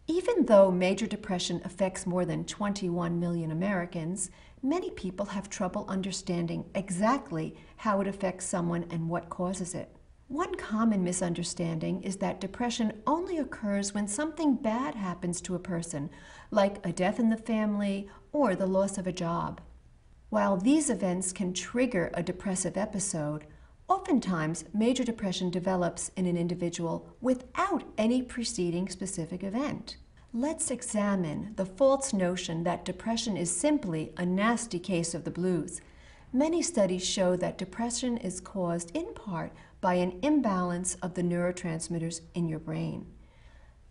Even though major depression affects more than 21 million Americans, many people have trouble understanding exactly how it affects someone and what causes it. One common misunderstanding is that depression only occurs when something bad happens to a person, like a death in the family or the loss of a job. While these events can trigger a depressive episode, oftentimes major depression develops in an individual without any preceding specific event. Let's examine the false notion that depression is simply a nasty case of the blues. Many studies show that depression is caused in part by an imbalance of the neurotransmitters in your brain.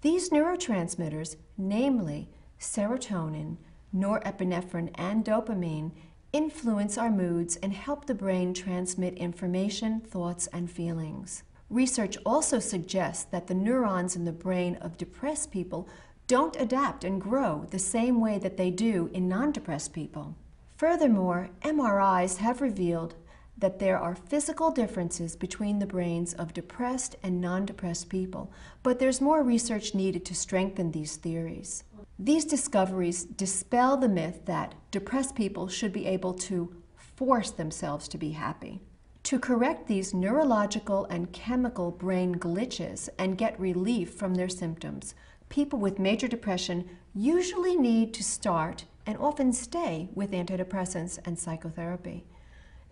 These neurotransmitters, namely serotonin, norepinephrine, and dopamine, influence our moods and help the brain transmit information, thoughts, and feelings. Research also suggests that the neurons in the brain of depressed people don't adapt and grow the same way that they do in non-depressed people. Furthermore, MRIs have revealed that there are physical differences between the brains of depressed and non-depressed people, but there's more research needed to strengthen these theories. These discoveries dispel the myth that depressed people should be able to force themselves to be happy. To correct these neurological and chemical brain glitches and get relief from their symptoms, people with major depression usually need to start and often stay with antidepressants and psychotherapy.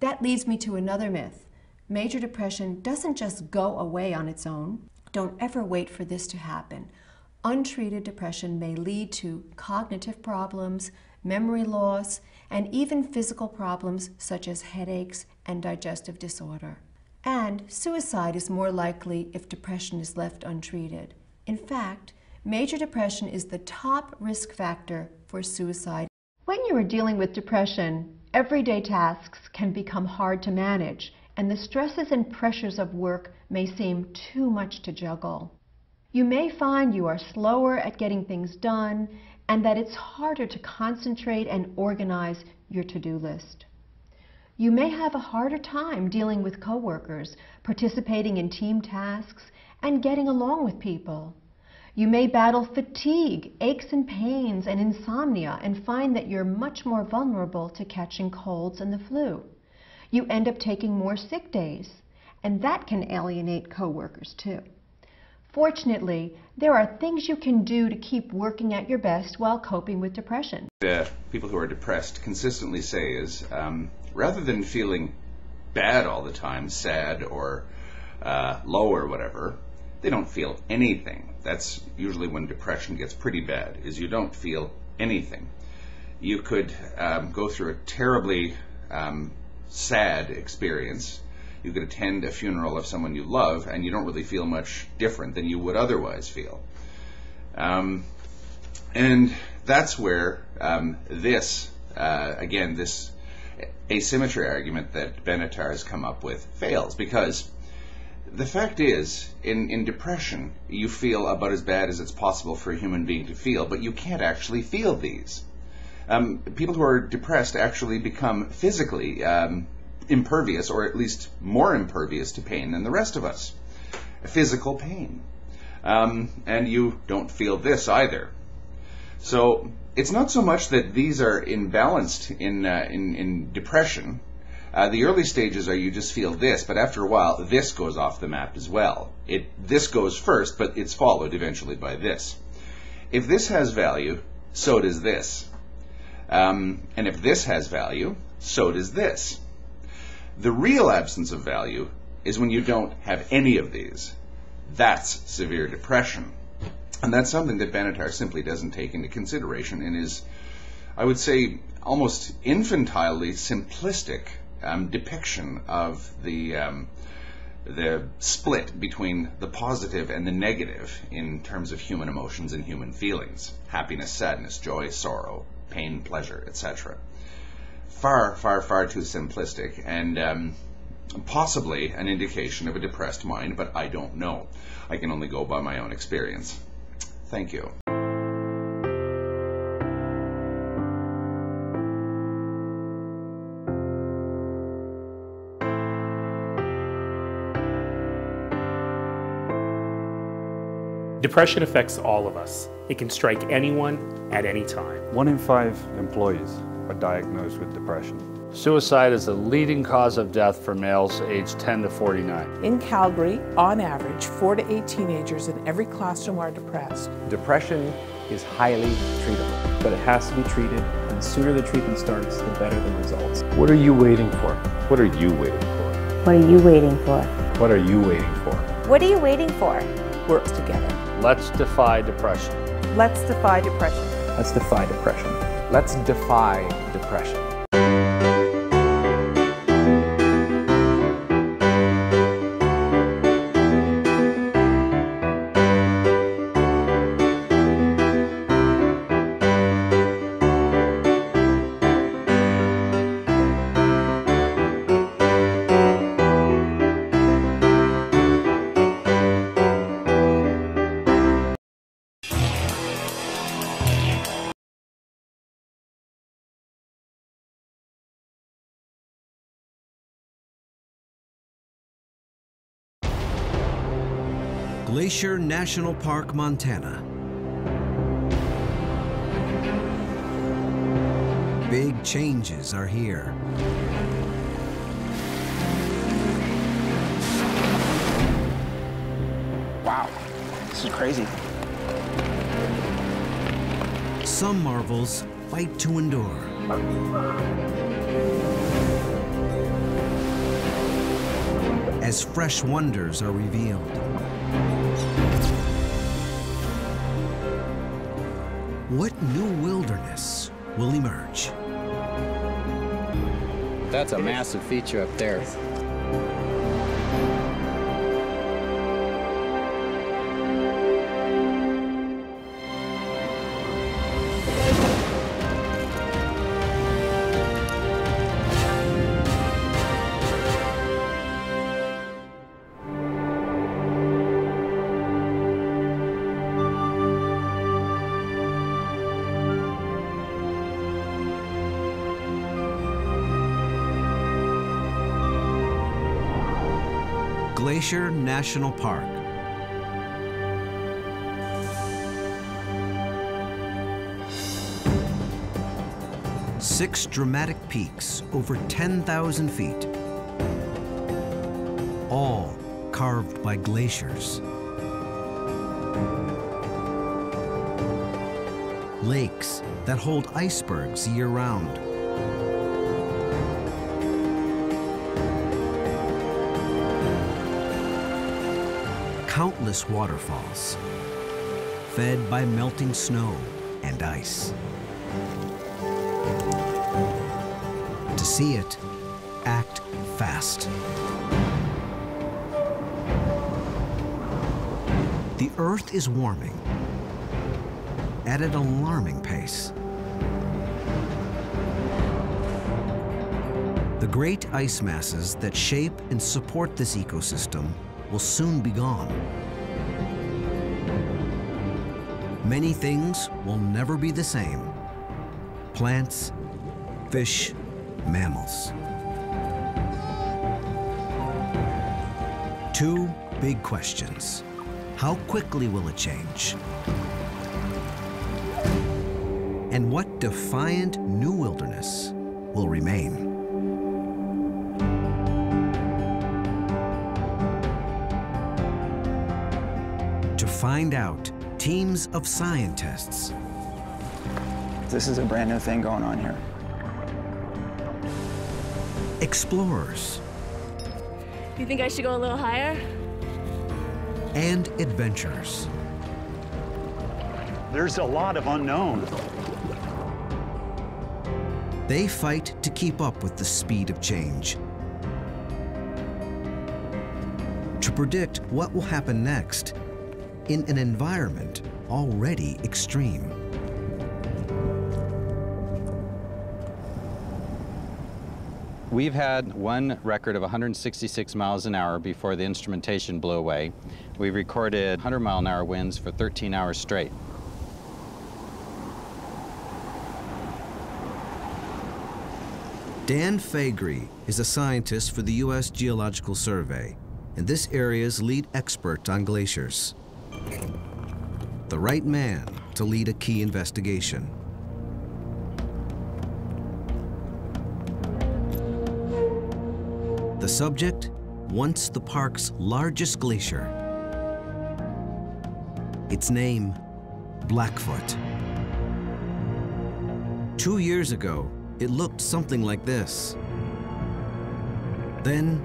That leads me to another myth. Major depression doesn't just go away on its own. Don't ever wait for this to happen. Untreated depression may lead to cognitive problems, memory loss, and even physical problems such as headaches and digestive disorder. And suicide is more likely if depression is left untreated. In fact, major depression is the top risk factor for suicide. When you are dealing with depression, everyday tasks can become hard to manage, and the stresses and pressures of work may seem too much to juggle. You may find you are slower at getting things done, and that it's harder to concentrate and organize your to-do list. You may have a harder time dealing with coworkers, participating in team tasks, and getting along with people. You may battle fatigue, aches and pains, and insomnia, and find that you're much more vulnerable to catching colds and the flu. You end up taking more sick days, and that can alienate coworkers too. Fortunately, there are things you can do to keep working at your best while coping with depression. People who are depressed consistently say is, rather than feeling bad all the time, sad or low or whatever, they don't feel anything. That's usually when depression gets pretty bad, is you don't feel anything. You could go through a terribly sad experience. You could attend a funeral of someone you love, and you don't really feel much different than you would otherwise feel. And that's where this asymmetry argument that Benatar has come up with fails, because the fact is, in depression, you feel about as bad as it's possible for a human being to feel, but you can't actually feel these. People who are depressed actually become physically impervious, or at least more impervious to pain than the rest of us. Physical pain. And you don't feel this either. So it's not so much that these are imbalanced in depression. The early stages are you just feel this, but after a while this goes off the map as well. This goes first, but it's followed eventually by this. If this has value, so does this. And if this has value, so does this. The real absence of value is when you don't have any of these. That's severe depression. And that's something that Benatar simply doesn't take into consideration in his, I would say, almost infantilely simplistic depiction of the split between the positive and the negative in terms of human emotions and human feelings. Happiness, sadness, joy, sorrow, pain, pleasure, etc. Far, far, far too simplistic, and possibly an indication of a depressed mind, but I don't know. I can only go by my own experience. Thank you. Depression Depression affects all of us. It can strike anyone at any time. 1 in 5 employees are diagnosed with depression. Suicide is the leading cause of death for males aged 10 to 49. In Calgary, on average, 4 to 8 teenagers in every classroom are depressed. Depression is highly treatable, but it has to be treated, and the sooner the treatment starts, the better the results. What are you waiting for? What are you waiting for? What are you waiting for? What are you waiting for? What are you waiting for? Work together. Let's defy depression. Let's defy depression. Let's defy depression. Let's defy depression. Glaciar National Park, Montana. Big changes are here. Wow, this is crazy. Some marvels fight to endure. As fresh wonders are revealed. What new wilderness will emerge? That's a massive feature up there. Glaciar National Park. Six dramatic peaks over 10,000 feet, all carved by glaciers. Lakes that hold icebergs year-round. Countless waterfalls, fed by melting snow and ice. To see it, act fast. The Earth is warming at an alarming pace. The great ice masses that shape and support this ecosystem will soon be gone. Many things will never be the same. Plants, fish, mammals. Two big questions. How quickly will it change? And what defiant new wilderness will remain? To find out, teams of scientists. This is a brand new thing going on here. Explorers. You think I should go a little higher? And adventurers. There's a lot of unknown. They fight to keep up with the speed of change. To predict what will happen next in an environment already extreme. We've had one record of 166 miles an hour before the instrumentation blew away. We recorded 100-mile-an-hour winds for 13 hours straight. Dan Faegre is a scientist for the U.S. Geological Survey and this area's lead expert on glaciers. the right man to lead a key investigation. The subject, once the park's largest glacier. Its name, Blackfoot. 2 years ago, it looked something like this. Then,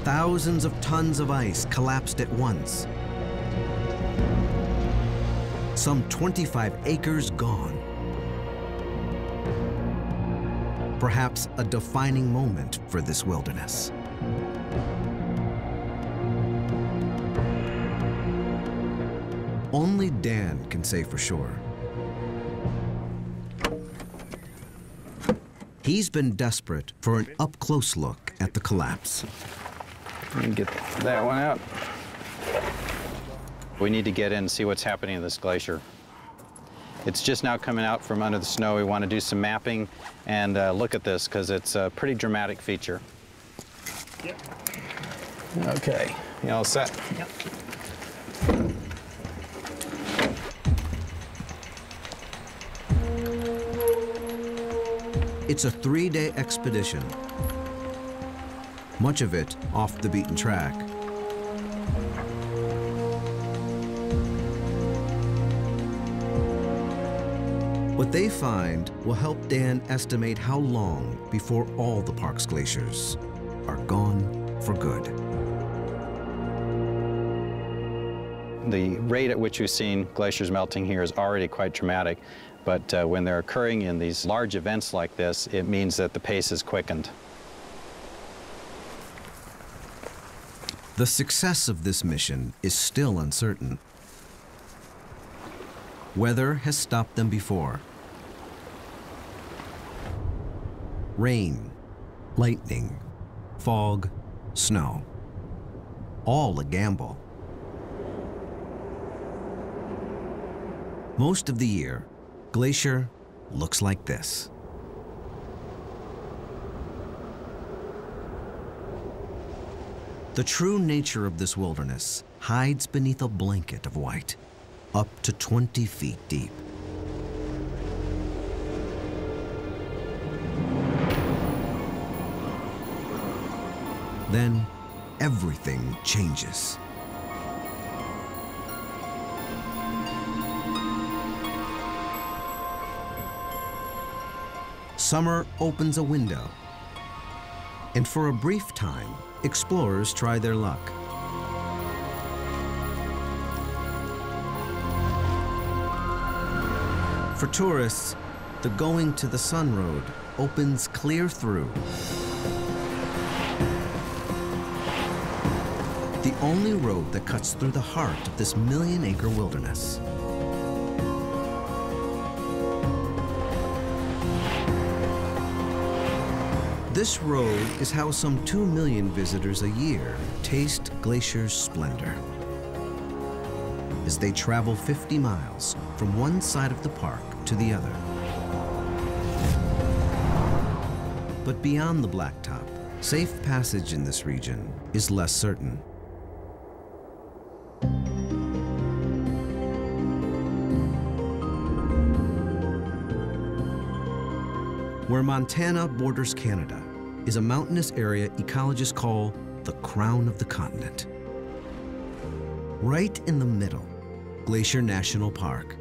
thousands of tons of ice collapsed at once. Some 25 acres gone. Perhaps a defining moment for this wilderness. Only Dan can say for sure. He's been desperate for an up-close look at the collapse. Let me get that one out. We need to get in and see what's happening in this glacier. It's just now coming out from under the snow. We want to do some mapping and look at this because it's a pretty dramatic feature. Yep. Okay, you all set? Yep. It's a 3-day expedition, much of it off the beaten track. What they find will help Dan estimate how long before all the park's glaciers are gone for good. The rate at which we've seen glaciers melting here is already quite dramatic, but when they're occurring in these large events like this, it means that the pace is quickened. The success of this mission is still uncertain. Weather has stopped them before. Rain, lightning, fog, snow. All a gamble. Most of the year, Glacier looks like this. The true nature of this wilderness hides beneath a blanket of white, up to 20 feet deep. Then everything changes. Summer opens a window, and for a brief time, explorers try their luck. For tourists, the Going to the Sun Road opens clear through. The only road that cuts through the heart of this million-acre wilderness. This road is how some 2 million visitors a year taste Glacier's splendor as they travel 50 miles from one side of the park to the other. But beyond the blacktop, safe passage in this region is less certain. Where Montana borders Canada is a mountainous area ecologists call the crown of the continent. Right in the middle, Glaciar National Park.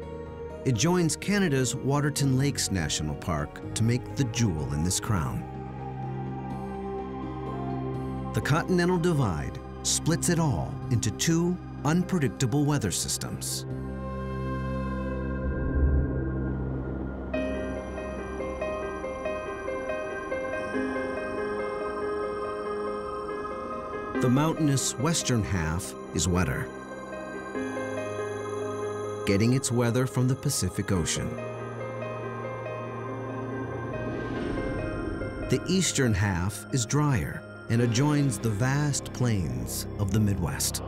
It joins Canada's Waterton Lakes National Park to make the jewel in this crown. The Continental Divide splits it all into 2 unpredictable weather systems. The mountainous western half is wetter, getting its weather from the Pacific Ocean. The eastern half is drier and adjoins the vast plains of the Midwest.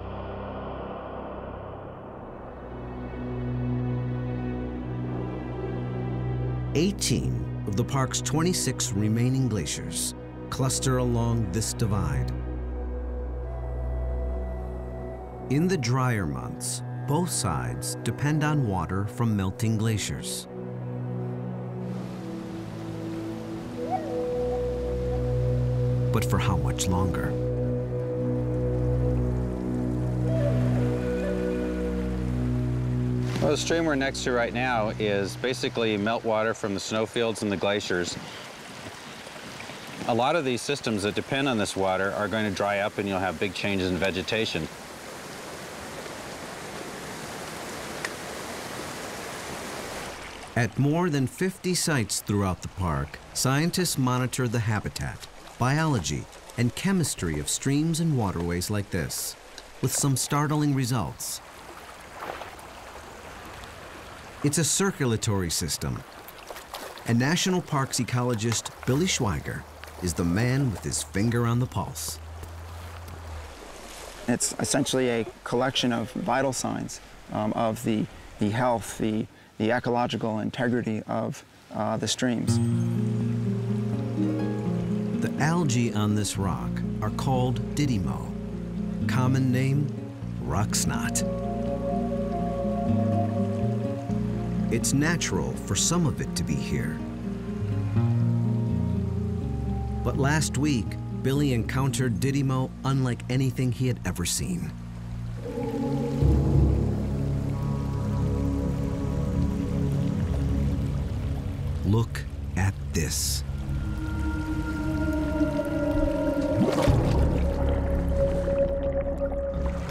"18 of the park's 26 remaining glaciers cluster along this divide. In the drier months, both sides depend on water from melting glaciers. But for how much longer? Well, the stream we're next to right now is basically meltwater from the snowfields and the glaciers. A lot of these systems that depend on this water are going to dry up and you'll have big changes in vegetation. At more than 50 sites throughout the park, scientists monitor the habitat, biology, and chemistry of streams and waterways like this, with some startling results. It's a circulatory system, and National Parks ecologist Billy Schweiger is the man with his finger on the pulse. It's essentially a collection of vital signs of the health, the ecological integrity of the streams. The algae on this rock are called didymo, common name, rock snot. It's natural for some of it to be here. But last week, Billy encountered didymo unlike anything he had ever seen. Look at this.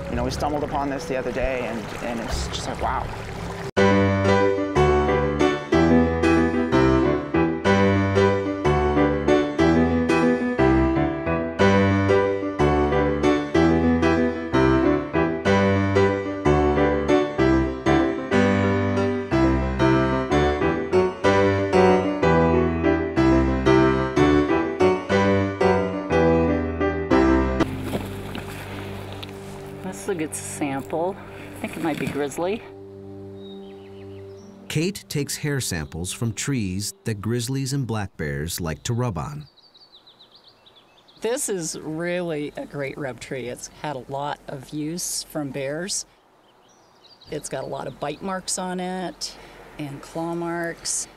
You know, we stumbled upon this the other day, and it's just like, wow. Let's look at the sample. I think it might be grizzly. Kate takes hair samples from trees that grizzlies and black bears like to rub on. This is really a great rub tree. It's had a lot of use from bears. It's got a lot of bite marks on it and claw marks.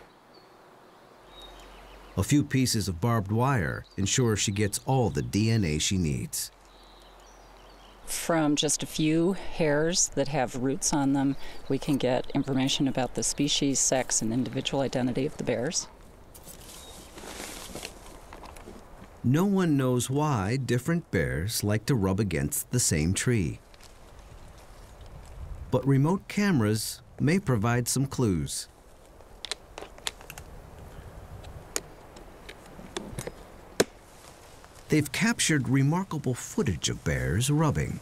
A few pieces of barbed wire ensure she gets all the DNA she needs. From just a few hairs that have roots on them, we can get information about the species, sex, and individual identity of the bears. No one knows why different bears like to rub against the same tree. But remote cameras may provide some clues. They've captured remarkable footage of bears rubbing.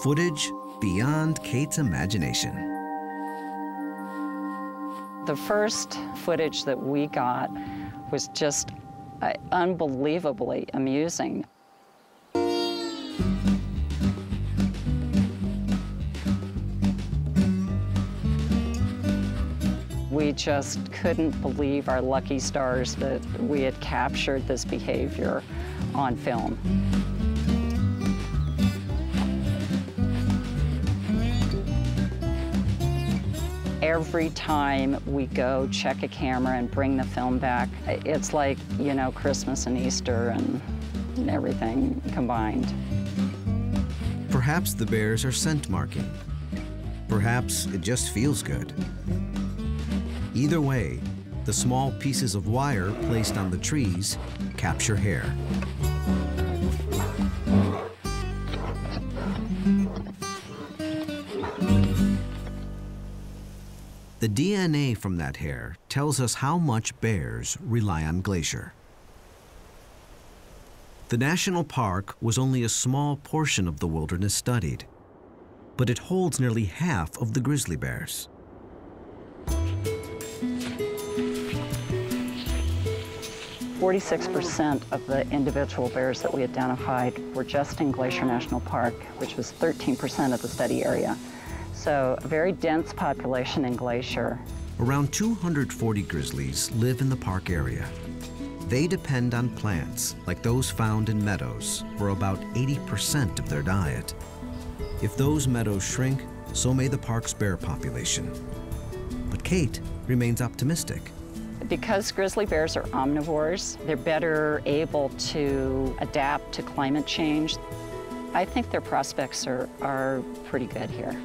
Footage beyond Kate's imagination. The first footage that we got was just unbelievably amusing. We just couldn't believe our lucky stars that we had captured this behavior on film. Every time we go check a camera and bring the film back, it's like, you know, Christmas and Easter and everything combined. Perhaps the bears are scent marking. Perhaps it just feels good. Either way, the small pieces of wire placed on the trees capture hair. The DNA from that hair tells us how much bears rely on Glaciar. The national park was only a small portion of the wilderness studied, but it holds nearly half of the grizzly bears. 46% of the individual bears that we identified were just in Glaciar National Park, which was 13% of the study area. So a very dense population in Glaciar. Around 240 grizzlies live in the park area. They depend on plants like those found in meadows for about 80% of their diet. If those meadows shrink, so may the park's bear population. But Kate remains optimistic. Because grizzly bears are omnivores, they're better able to adapt to climate change. I think their prospects are pretty good here.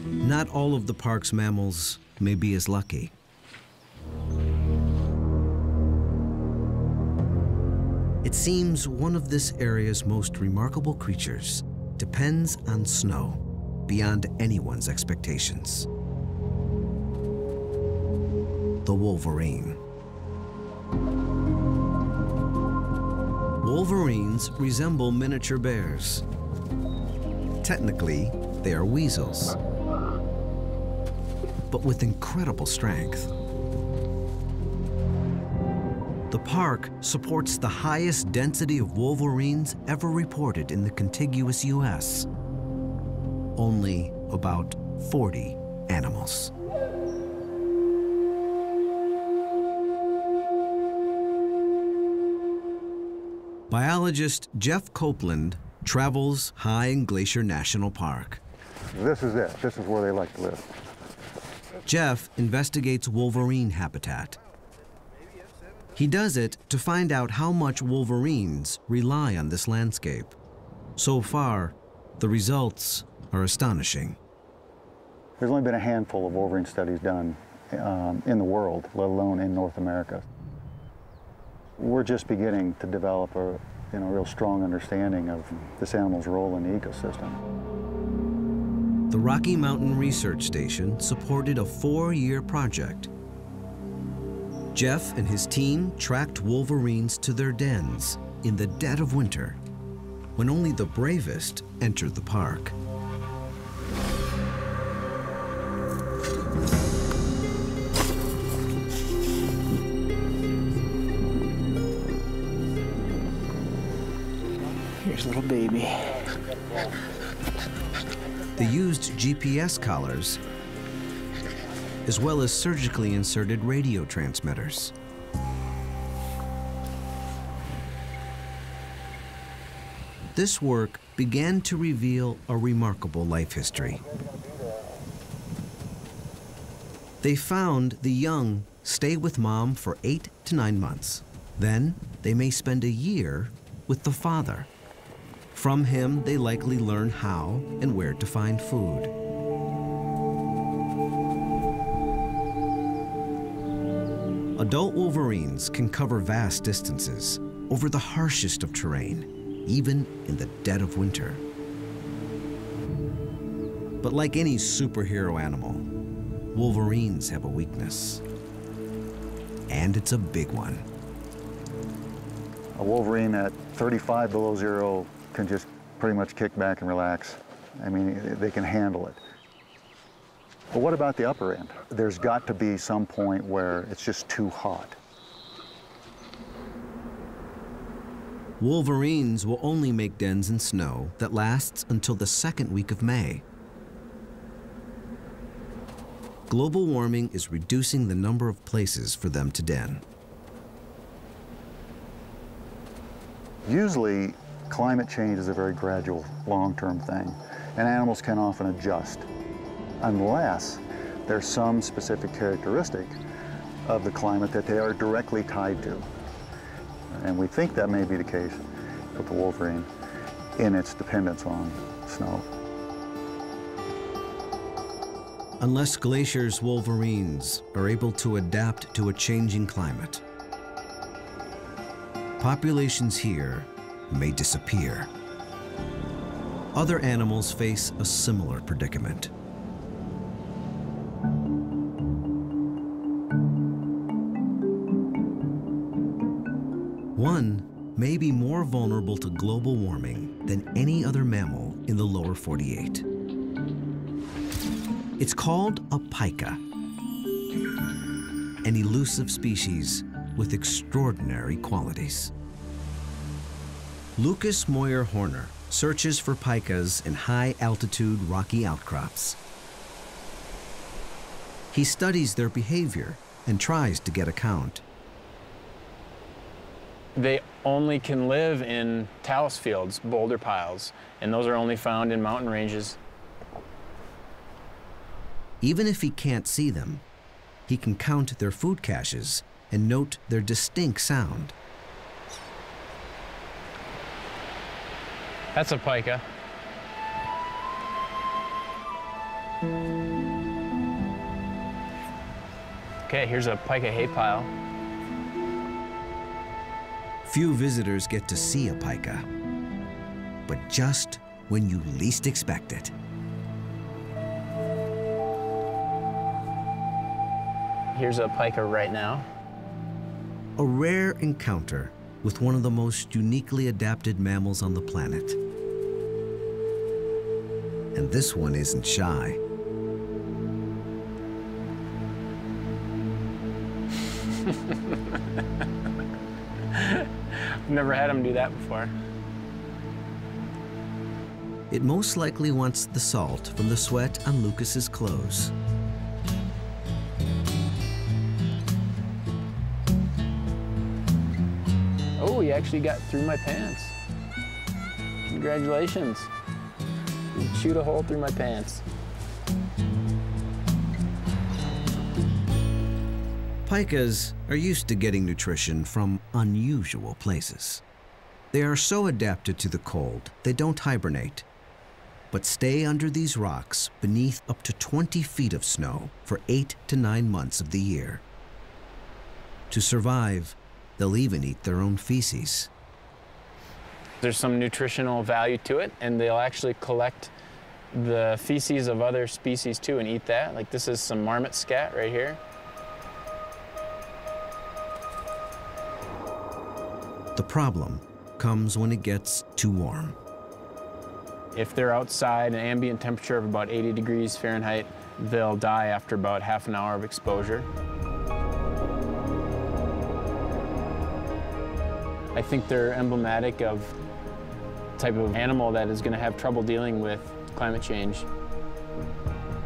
Not all of the park's mammals may be as lucky. It seems one of this area's most remarkable creatures depends on snow beyond anyone's expectations. The wolverine. Wolverines resemble miniature bears. Technically, they are weasels, but with incredible strength. The park supports the highest density of wolverines ever reported in the contiguous U.S. Only about 40 animals. Biologist Jeff Copeland travels high in Glaciar National Park. This is it. This is where they like to live. Jeff investigates wolverine habitat. He does it to find out how much wolverines rely on this landscape. So far, the results are astonishing. There's only been a handful of wolverine studies done in the world, let alone in North America. We're just beginning to develop a real strong understanding of this animal's role in the ecosystem. The Rocky Mountain Research Station supported a 4-year project. Jeff and his team tracked wolverines to their dens in the dead of winter, when only the bravest entered the park. Here's little baby. They used GPS collars as well as surgically inserted radio transmitters. This work began to reveal a remarkable life history. They found the young stay with mom for 8 to 9 months. Then they may spend a year with the father. From him, they likely learn how and where to find food. Adult wolverines can cover vast distances over the harshest of terrain, even in the dead of winter. But like any superhero animal, wolverines have a weakness. And it's a big one. A wolverine at 35 below zero can just pretty much kick back and relax. I mean, they can handle it. But what about the upper end? There's got to be some point where it's just too hot. Wolverines will only make dens in snow that lasts until the 2nd week of May. Global warming is reducing the number of places for them to den. Usually, climate change is a very gradual, long-term thing, and animals can often adjust, unless there's some specific characteristic of the climate that they are directly tied to. And we think that may be the case with the wolverine in its dependence on snow. Unless Glaciar's wolverines are able to adapt to a changing climate, populations here may disappear. Other animals face a similar predicament. One may be more vulnerable to global warming than any other mammal in the lower 48. It's called a pika. an elusive species with extraordinary qualities. Lucas Moyer Horner searches for pikas in high-altitude rocky outcrops. He studies their behavior and tries to get a count. They only can live in talus fields, boulder piles, and those are only found in mountain ranges. Even if he can't see them, he can count their food caches and note their distinct sound. That's a pika. Okay, here's a pika hay pile. Few visitors get to see a pika, but just when you least expect it. Here's a pika right now. A rare encounter with one of the most uniquely adapted mammals on the planet. And this one isn't shy. I've never had them do that before. It most likely wants the salt from the sweat on Lucas's clothes. Oh, you actually got through my pants. Congratulations. You shoot a hole through my pants. Pikas are used to getting nutrition from unusual places. They are so adapted to the cold, they don't hibernate, but stay under these rocks beneath up to 20 feet of snow for 8 to 9 months of the year. To survive, they'll even eat their own feces. There's some nutritional value to it, and they'll actually collect the feces of other species too and eat that. Like this is some marmot scat right here. The problem comes when it gets too warm. If they're outside an ambient temperature of about 80 degrees Fahrenheit, they'll die after about half an hour of exposure. I think they're emblematic of the type of animal that is going to have trouble dealing with climate change.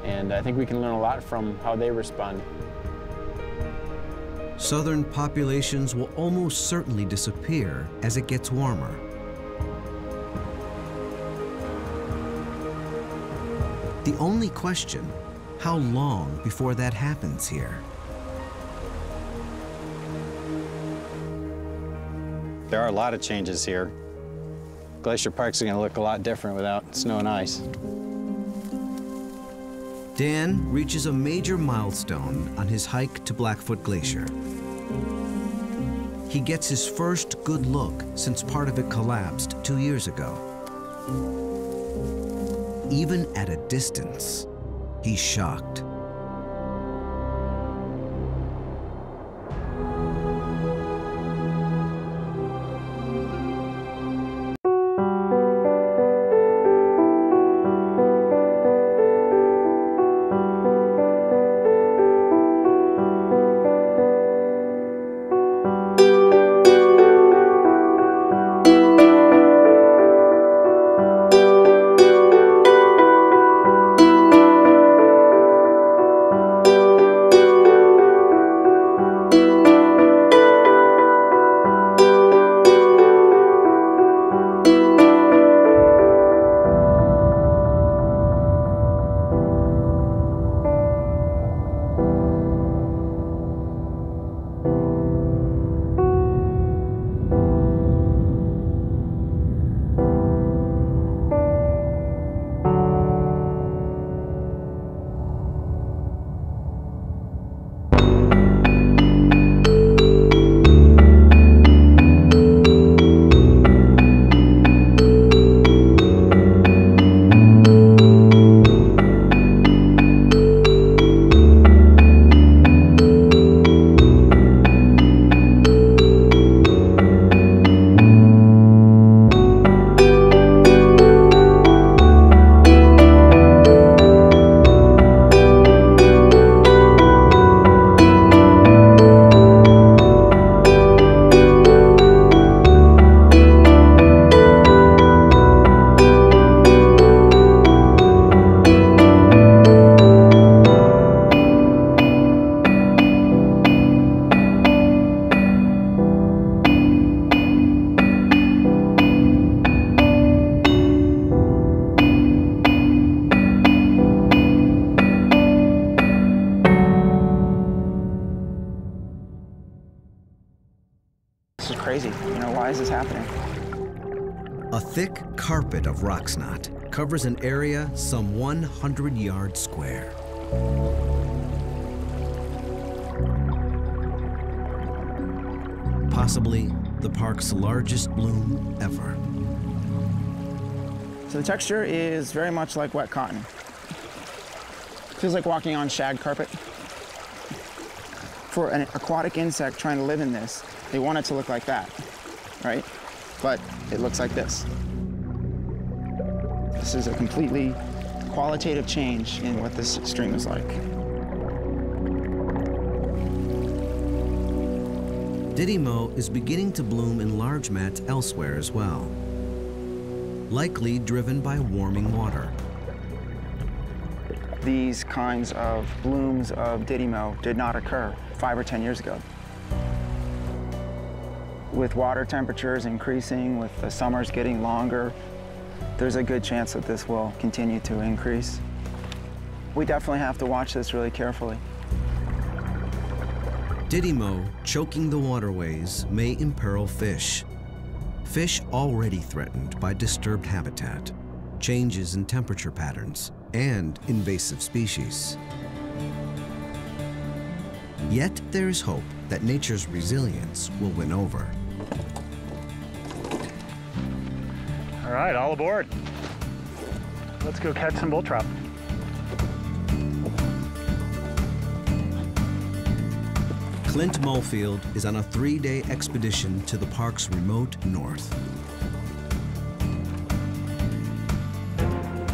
And I think we can learn a lot from how they respond. Southern populations will almost certainly disappear as it gets warmer. The only question, how long before that happens here? There are a lot of changes here. Glacier Park's going to look a lot different without snow and ice. Dan reaches a major milestone on his hike to Blackfoot Glacier. He gets his first good look since part of it collapsed 2 years ago. Even at a distance, he's shocked. crazy. You know, why is this happening? A thick carpet of rock snot covers an area some 100 yards square. Possibly the park's largest bloom ever. So the texture is very much like wet cotton. Feels like walking on shag carpet. For an aquatic insect trying to live in this, they want it to look like that, right? But it looks like this. This is a completely qualitative change in what this stream is like. Didymo is beginning to bloom in large mats elsewhere as well, likely driven by warming water. These kinds of blooms of Didymo did not occur 5 or 10 years ago. With water temperatures increasing, with the summers getting longer, there's a good chance that this will continue to increase. We definitely have to watch this really carefully. Didymo choking the waterways may imperil fish. Fish already threatened by disturbed habitat, changes in temperature patterns, and invasive species. Yet there is hope that nature's resilience will win over. All right, all aboard. Let's go catch some bull trout. Clint Molefield is on a 3-day expedition to the park's remote north.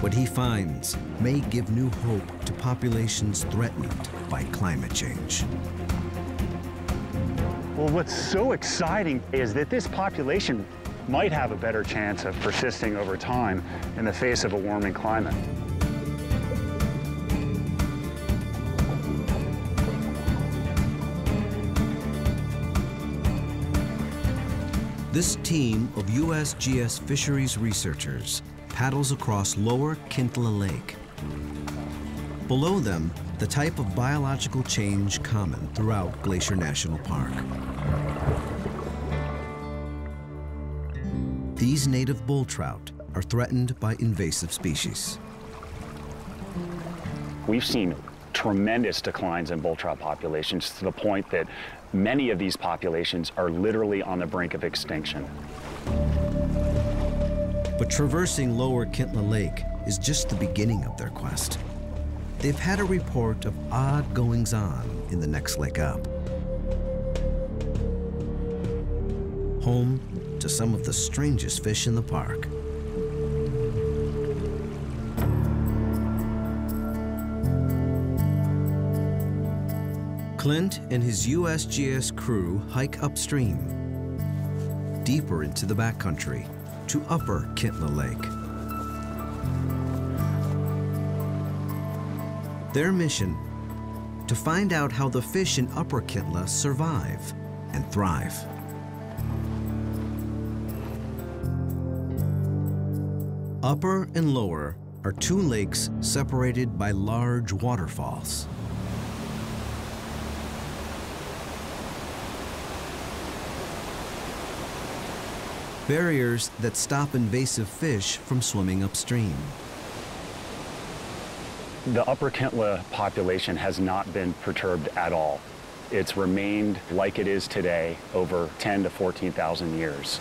What he finds may give new hope to populations threatened by climate change. Well, what's so exciting is that this population might have a better chance of persisting over time in the face of a warming climate. This team of USGS fisheries researchers paddles across lower Kintla Lake. Below them, the type of biological change common throughout Glaciar National Park. These native bull trout are threatened by invasive species. We've seen tremendous declines in bull trout populations to the point that many of these populations are literally on the brink of extinction. But traversing lower Kintla Lake is just the beginning of their quest. They've had a report of odd goings-on in the next lake up. Home to some of the strangest fish in the park. Clint and his USGS crew hike upstream, deeper into the backcountry, to Upper Kintla Lake. Their mission, to find out how the fish in Upper Kintla survive and thrive. Upper and Lower are 2 lakes separated by large waterfalls. Barriers that stop invasive fish from swimming upstream. The Upper Kintla population has not been perturbed at all. It's remained like it is today over 10 to 14,000 years.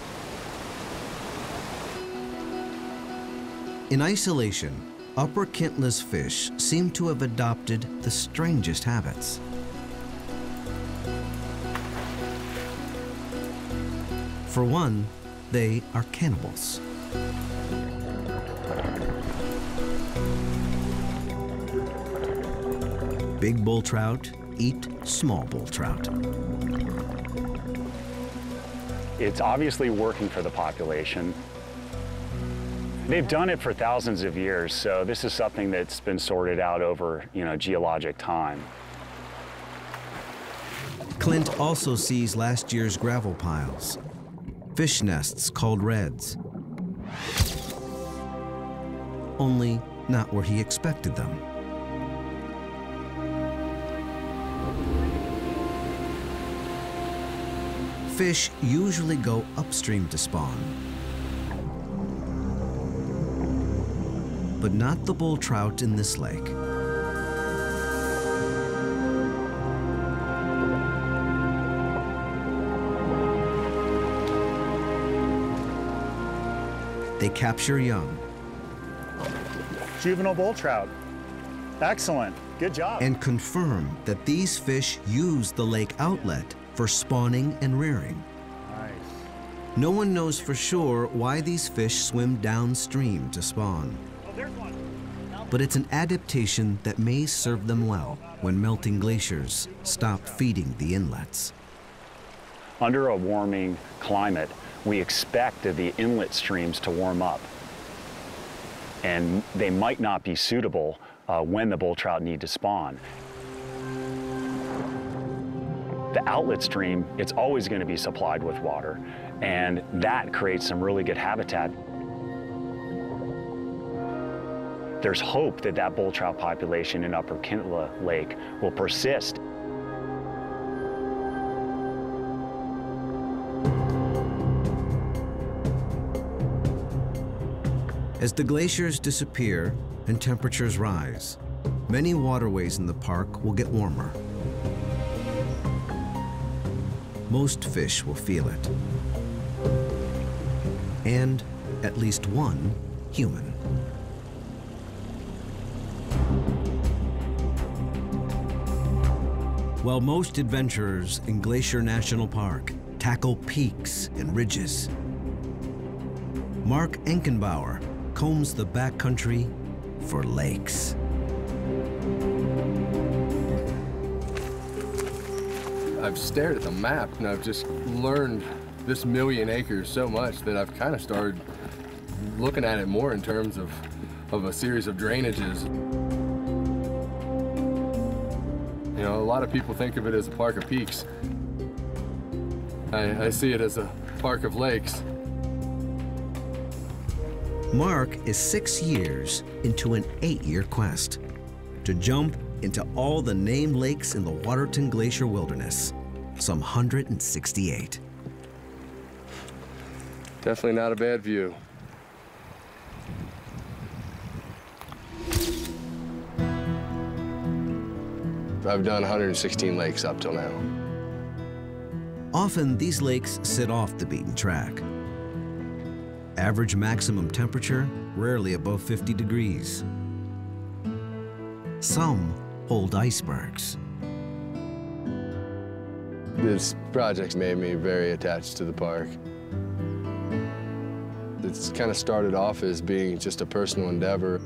In isolation, Upper Kintla's fish seem to have adopted the strangest habits. For one, they are cannibals. Big bull trout eat small bull trout. It's obviously working for the population. They've done it for thousands of years, so this is something that's been sorted out over, geologic time. Clint also sees last year's gravel piles, fish nests called reds. Only not where he expected them. fish usually go upstream to spawn. But not the bull trout in this lake. They capture young. Juvenile bull trout. Excellent. Good job. And confirm that these fish use the lake outlet for spawning and rearing. Nice. No one knows for sure why these fish swim downstream to spawn. Oh, there's one. But it's an adaptation that may serve them well when melting glaciers stop feeding the inlets. Under a warming climate, we expect the inlet streams to warm up. And they might not be suitable when the bull trout need to spawn. The outlet stream, it's always going to be supplied with water, and that creates some really good habitat. There's hope that that bull trout population in Upper Kintla Lake will persist. As the glaciers disappear and temperatures rise, many waterways in the park will get warmer. Most fish will feel it. And at least one human. While most adventurers in Glaciar National Park tackle peaks and ridges, Mark Enkenbauer combs the backcountry for lakes. I've stared at the map and I've just learned this 1,000,000 acres so much that I've kind of started looking at it more in terms of a series of drainages. You know, a lot of people think of it as a park of peaks. I see it as a park of lakes. Mark is 6 years into an 8-year quest to jump into all the named lakes in the Waterton Glacier Wilderness, some 168. Definitely not a bad view. I've done 116 lakes up till now. Often these lakes sit off the beaten track. Average maximum temperature, rarely above 50 degrees. Some hold icebergs. This project's made me very attached to the park. It's kind of started off as being just a personal endeavor.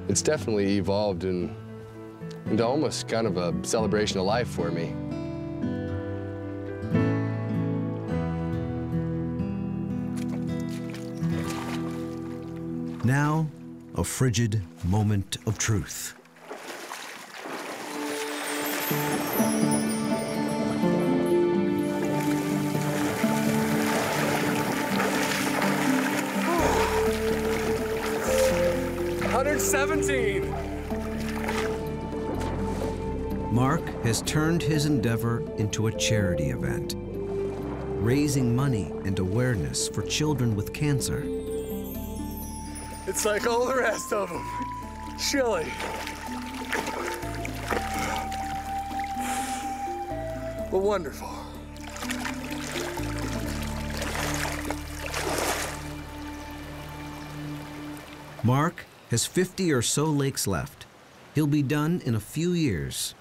It's definitely evolved into almost kind of a celebration of life for me. Now, a frigid moment of truth. Mark has turned his endeavor into a charity event, raising money and awareness for children with cancer. It's like all the rest of them. Chilly. But wonderful. Mark has 50 or so lakes left. He'll be done in a few years.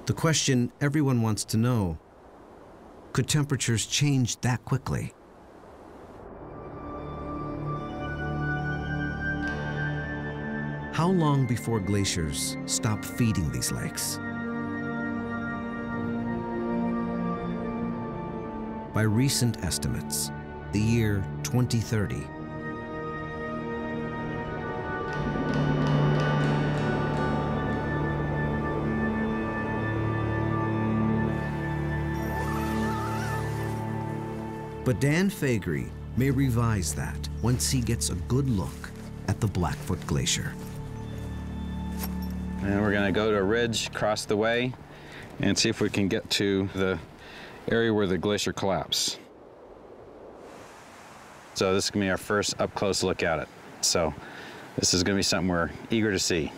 The question everyone wants to know, could temperatures change that quickly? How long before glaciers stop feeding these lakes? By recent estimates, the year 2030. But Dan Faegre may revise that once he gets a good look at the Blackfoot Glacier. And we're going to go to a ridge across the way, and see if we can get to the area where the glacier collapsed. So this is going to be our first up-close look at it. So this is going to be something we're eager to see.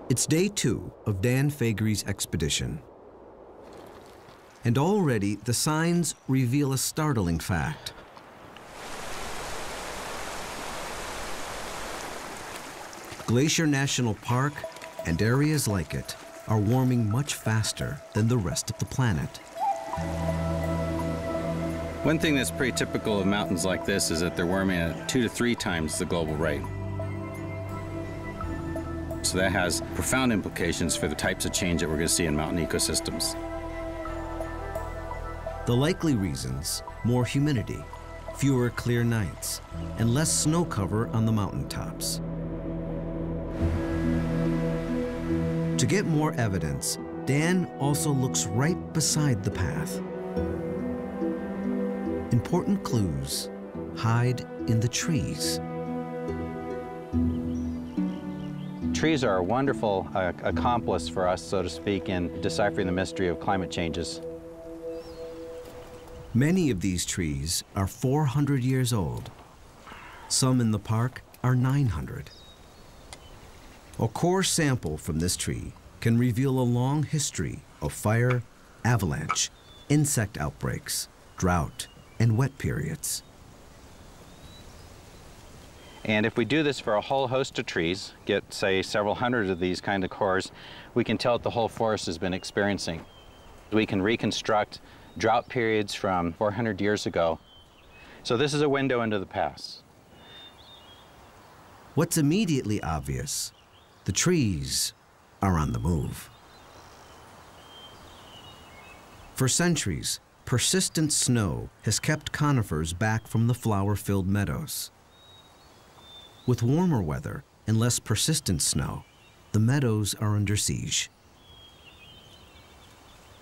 It's day 2 of Dan Fagry's expedition. And already the signs reveal a startling fact. Glaciar National Park and areas like it are warming much faster than the rest of the planet. One thing that's pretty typical of mountains like this is that they're warming at 2 to 3 times the global rate. So that has profound implications for the types of change that we're going to see in mountain ecosystems. The likely reasons: more humidity, fewer clear nights, and less snow cover on the mountaintops. To get more evidence, Dan also looks right beside the path. Important clues hide in the trees. Trees are a wonderful accomplice for us, so to speak, in deciphering the mystery of climate changes. Many of these trees are 400 years old. Some in the park are 900. A core sample from this tree can reveal a long history of fire, avalanche, insect outbreaks, drought, and wet periods. And if we do this for a whole host of trees, get, say, several hundred of these kind of cores, we can tell what the whole forest has been experiencing. We can reconstruct drought periods from 400 years ago. So this is a window into the past. What's immediately obvious: the trees are on the move. For centuries, persistent snow has kept conifers back from the flower-filled meadows. With warmer weather and less persistent snow, the meadows are under siege.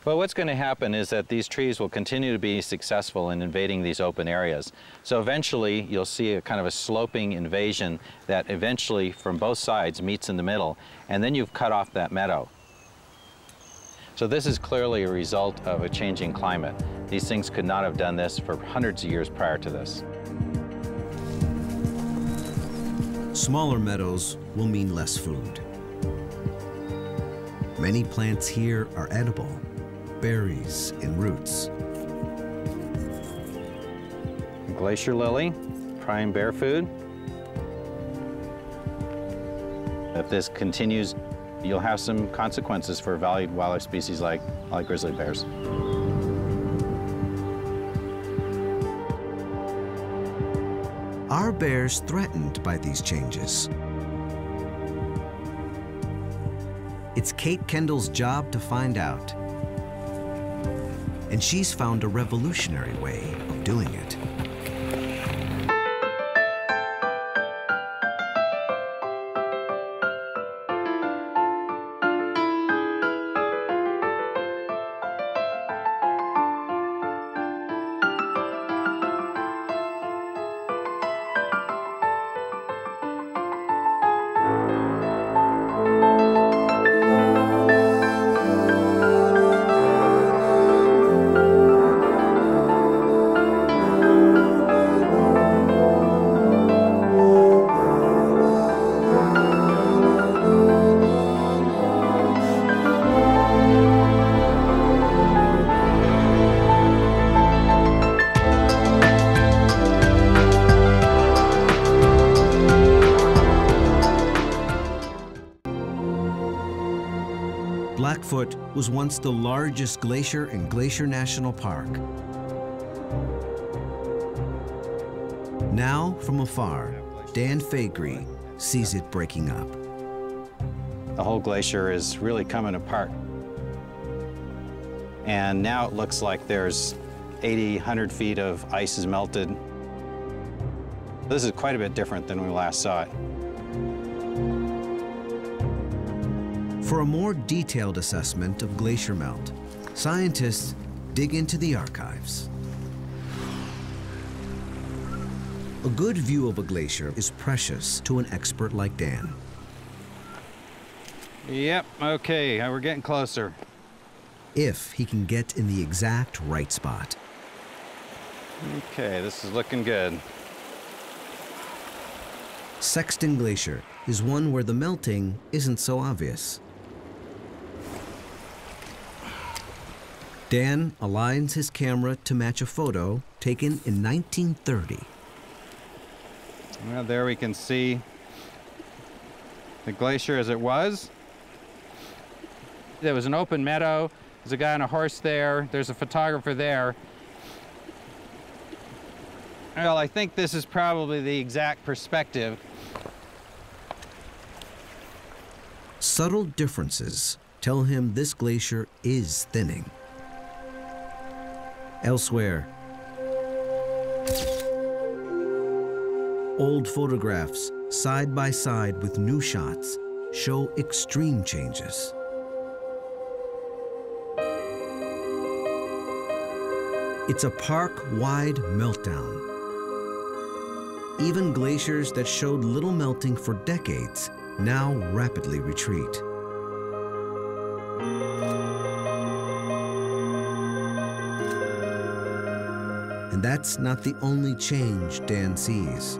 Well, what's going to happen is that these trees will continue to be successful in invading these open areas. So eventually you'll see a kind of a sloping invasion that eventually from both sides meets in the middle, and then you've cut off that meadow. So this is clearly a result of a changing climate. These things could not have done this for hundreds of years prior to this. Smaller meadows will mean less food. Many plants here are edible: berries and roots. Glacier lily, prime bear food. If this continues, you'll have some consequences for valued wildlife species like grizzly bears. Are bears threatened by these changes? It's Kate Kendall's job to find out. And she's found a revolutionary way of doing it. Blackfoot was once the largest glacier in Glaciar National Park. Now, from afar, Dan Fagry sees it breaking up. The whole glacier is really coming apart. And now it looks like there's 80, 100 feet of ice has melted. This is quite a bit different than when we last saw it. For a more detailed assessment of glacier melt, scientists dig into the archives. A good view of a glacier is precious to an expert like Dan. Yep, okay, we're getting closer. If he can get in the exact right spot. Okay, this is looking good. Sexton Glacier is one where the melting isn't so obvious. Dan aligns his camera to match a photo taken in 1930. Well, there we can see the glacier as it was. There was an open meadow. There's a guy on a horse there. There's a photographer there. Well, I think this is probably the exact perspective. Subtle differences tell him this glacier is thinning. Elsewhere, old photographs, side by side with new shots, show extreme changes. It's a park-wide meltdown. Even glaciers that showed little melting for decades now rapidly retreat. And that's not the only change Dan sees.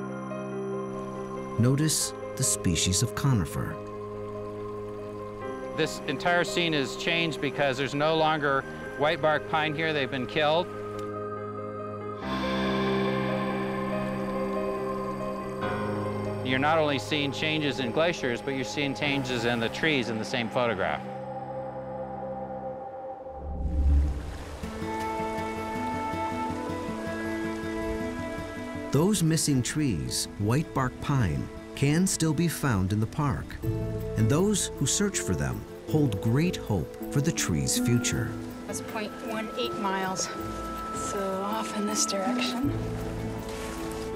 Notice the species of conifer. This entire scene has changed because there's no longer white bark pine here. They've been killed. You're not only seeing changes in glaciers, but you're seeing changes in the trees in the same photograph. Those missing trees, white bark pine, can still be found in the park. And those who search for them hold great hope for the tree's future. That's 0.18 miles, so off in this direction.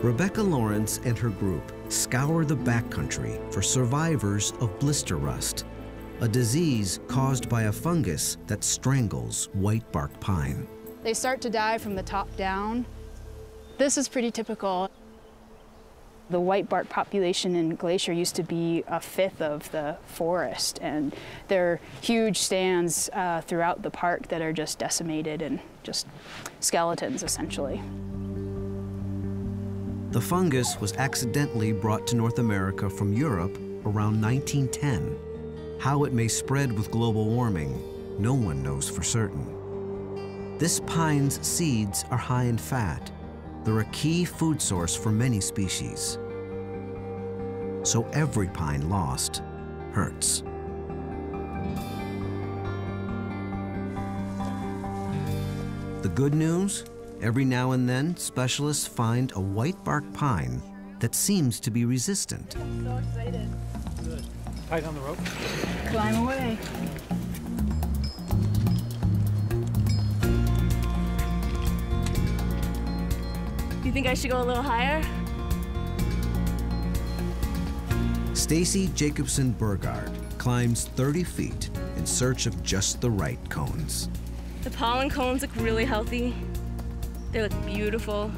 Rebecca Lawrence and her group scour the backcountry for survivors of blister rust, a disease caused by a fungus that strangles white bark pine. They start to die from the top down. This is pretty typical. The white bark population in Glacier used to be a fifth of the forest, and there are huge stands throughout the park that are just decimated and just skeletons, essentially. The fungus was accidentally brought to North America from Europe around 1910. How it may spread with global warming, no one knows for certain. This pine's seeds are high in fat. They're a key food source for many species. So every pine lost hurts. The good news? Every now and then, specialists find a white bark pine that seems to be resistant. I'm so excited. Good. Tight on the rope. Climb away. Do you think I should go a little higher? Stacy Jacobson Burgard climbs 30 feet in search of just the right cones. The pollen cones look really healthy. They look beautiful.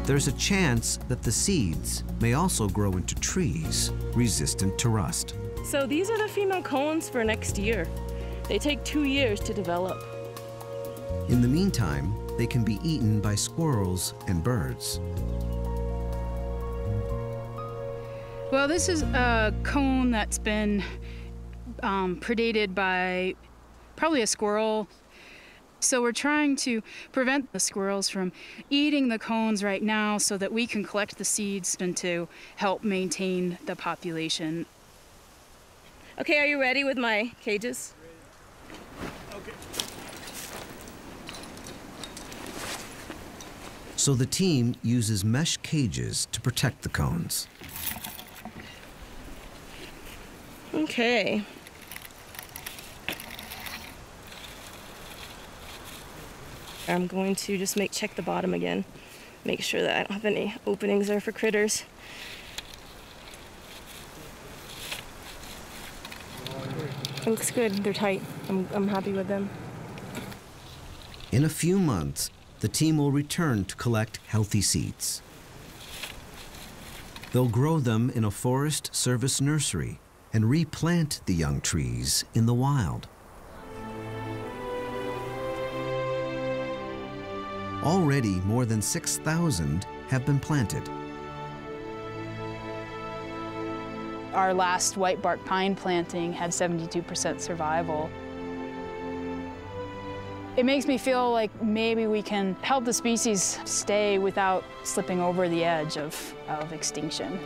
There's a chance that the seeds may also grow into trees resistant to rust. So these are the female cones for next year. They take 2 years to develop. In the meantime, they can be eaten by squirrels and birds. Well, this is a cone that's been predated by probably a squirrel. So we're trying to prevent the squirrels from eating the cones right now so that we can collect the seeds and to help maintain the population. Okay, are you ready with my cages? Okay. So the team uses mesh cages to protect the cones. Okay. I'm going to just check the bottom again. Make sure that I don't have any openings there for critters. It looks good. They're tight. I'm happy with them. In a few months, the team will return to collect healthy seeds. They'll grow them in a Forest Service nursery and replant the young trees in the wild. Already, more than 6,000 have been planted. Our last white bark pine planting had 72% survival. It makes me feel like maybe we can help the species stay without slipping over the edge of extinction.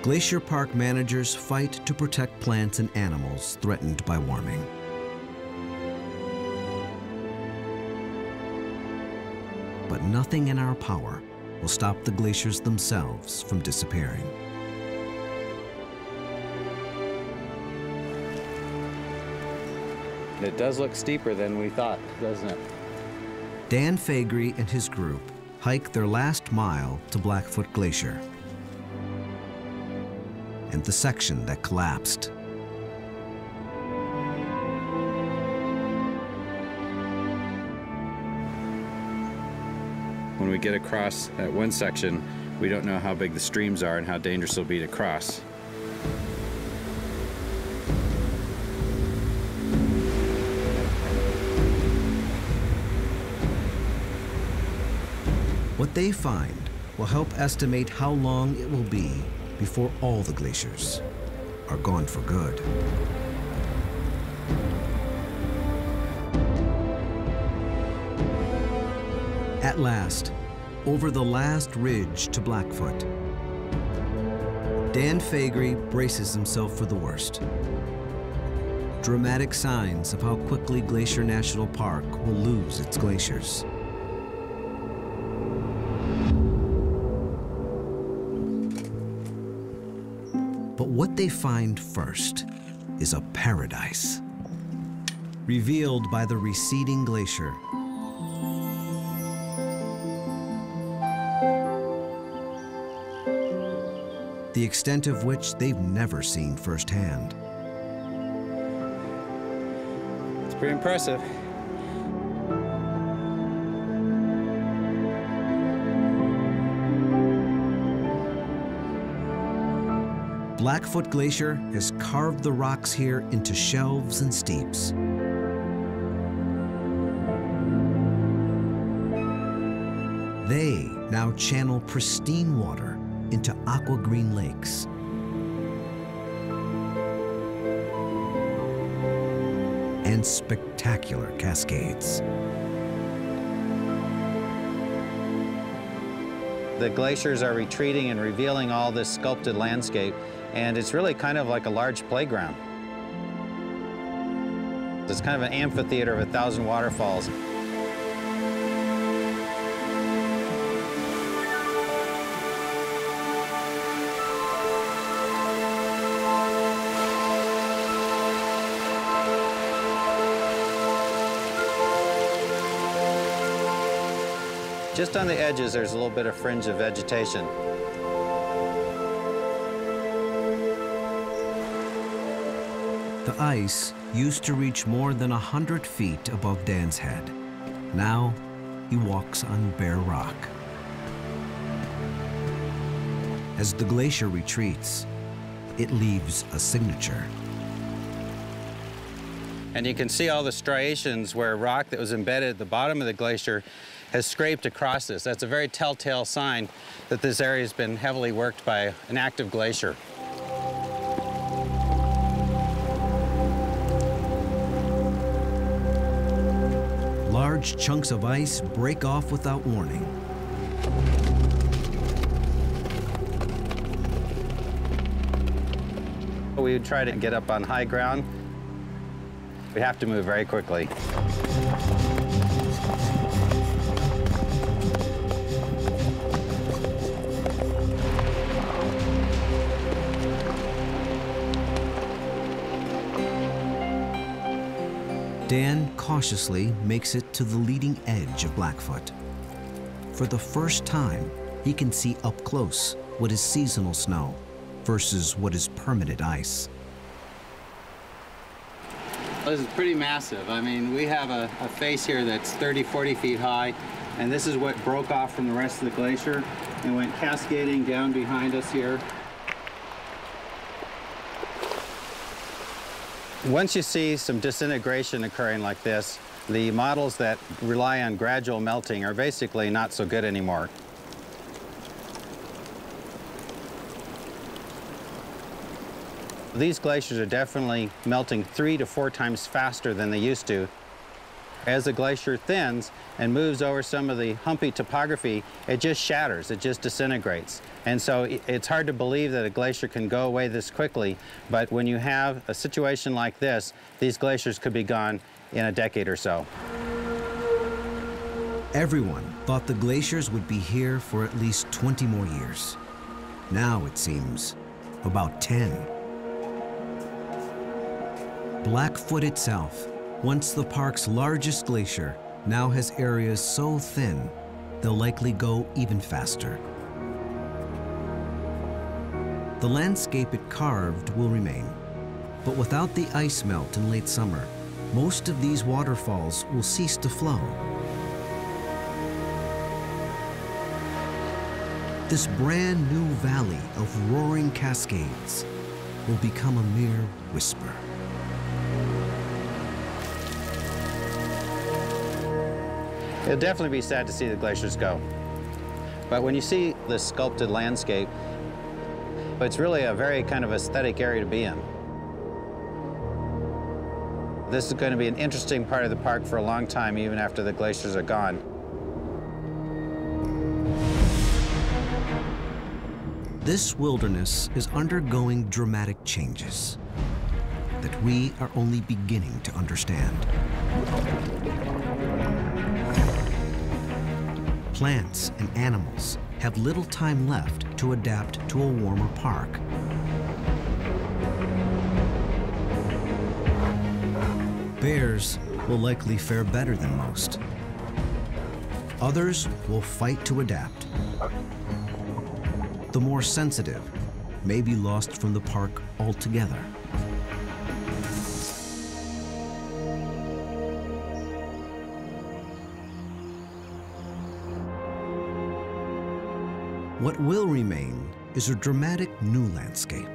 Glacier Park managers fight to protect plants and animals threatened by warming. But nothing in our power will stop the glaciers themselves from disappearing. It does look steeper than we thought, doesn't it? Dan Faegre and his group hike their last mile to Blackfoot Glacier and the section that collapsed. When we get across that one section, we don't know how big the streams are and how dangerous it'll be to cross. What they find will help estimate how long it will be before all the glaciers are gone for good. At last, over the last ridge to Blackfoot, Dan Faegre braces himself for the worst. Dramatic signs of how quickly Glaciar National Park will lose its glaciers. But what they find first is a paradise, revealed by the receding glacier. The extent of which they've never seen firsthand. It's pretty impressive. Blackfoot Glacier has carved the rocks here into shelves and steeps. They now channel pristine water into aqua-green lakes. And spectacular cascades. The glaciers are retreating and revealing all this sculpted landscape, and it's really kind of like a large playground. It's kind of an amphitheater of 1,000 waterfalls. Just on the edges, there's a little bit of fringe of vegetation. The ice used to reach more than 100 feet above Dan's head. Now, he walks on bare rock. As the glacier retreats, it leaves a signature. And you can see all the striations where rock that was embedded at the bottom of the glacier has scraped across this. That's a very telltale sign that this area has been heavily worked by an active glacier. Large chunks of ice break off without warning. We would try to get up on high ground. We have to move very quickly. Dan cautiously makes it to the leading edge of Blackfoot. For the first time, he can see up close what is seasonal snow versus what is permanent ice. This is pretty massive. I mean, we have a face here that's 30, 40 feet high, And this is what broke off from the rest of the glacier and went cascading down behind us here. Once you see some disintegration occurring like this, the models that rely on gradual melting are basically not so good anymore. These glaciers are definitely melting 3 to 4 times faster than they used to. As the glacier thins and moves over some of the humpy topography, it just shatters, it just disintegrates. And so it's hard to believe that a glacier can go away this quickly, but when you have a situation like this, these glaciers could be gone in a decade or so. Everyone thought the glaciers would be here for at least 20 more years. Now it seems about 10. Blackfoot itself, once the park's largest glacier, now has areas so thin, they'll likely go even faster. The landscape it carved will remain, but without the ice melt in late summer, most of these waterfalls will cease to flow. This brand new valley of roaring cascades will become a mere whisper. It'll definitely be sad to see the glaciers go. But when you see this sculpted landscape, it's really a very kind of aesthetic area to be in. This is going to be an interesting part of the park for a long time, even after the glaciers are gone. This wilderness is undergoing dramatic changes that we are only beginning to understand. Plants and animals have little time left to adapt to a warmer park. Bears will likely fare better than most. Others will fight to adapt. The more sensitive may be lost from the park altogether. What will remain is a dramatic new landscape.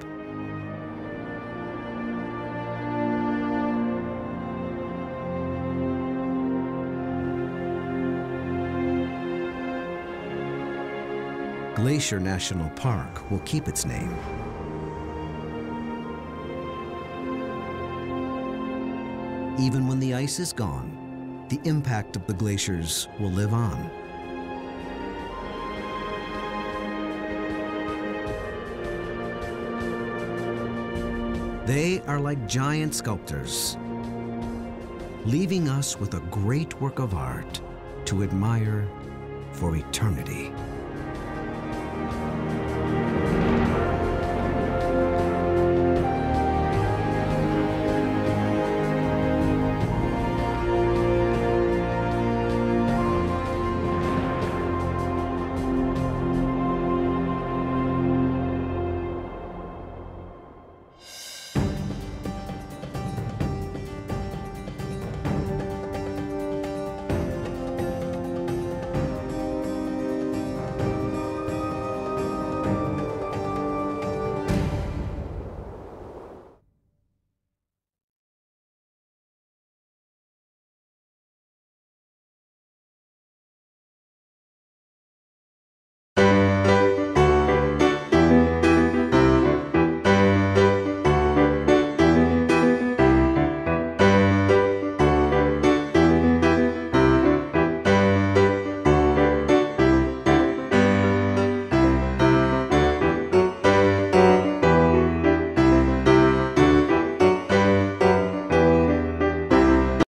Glaciar National Park will keep its name. Even when the ice is gone, the impact of the glaciers will live on. They are like giant sculptors, leaving us with a great work of art to admire for eternity.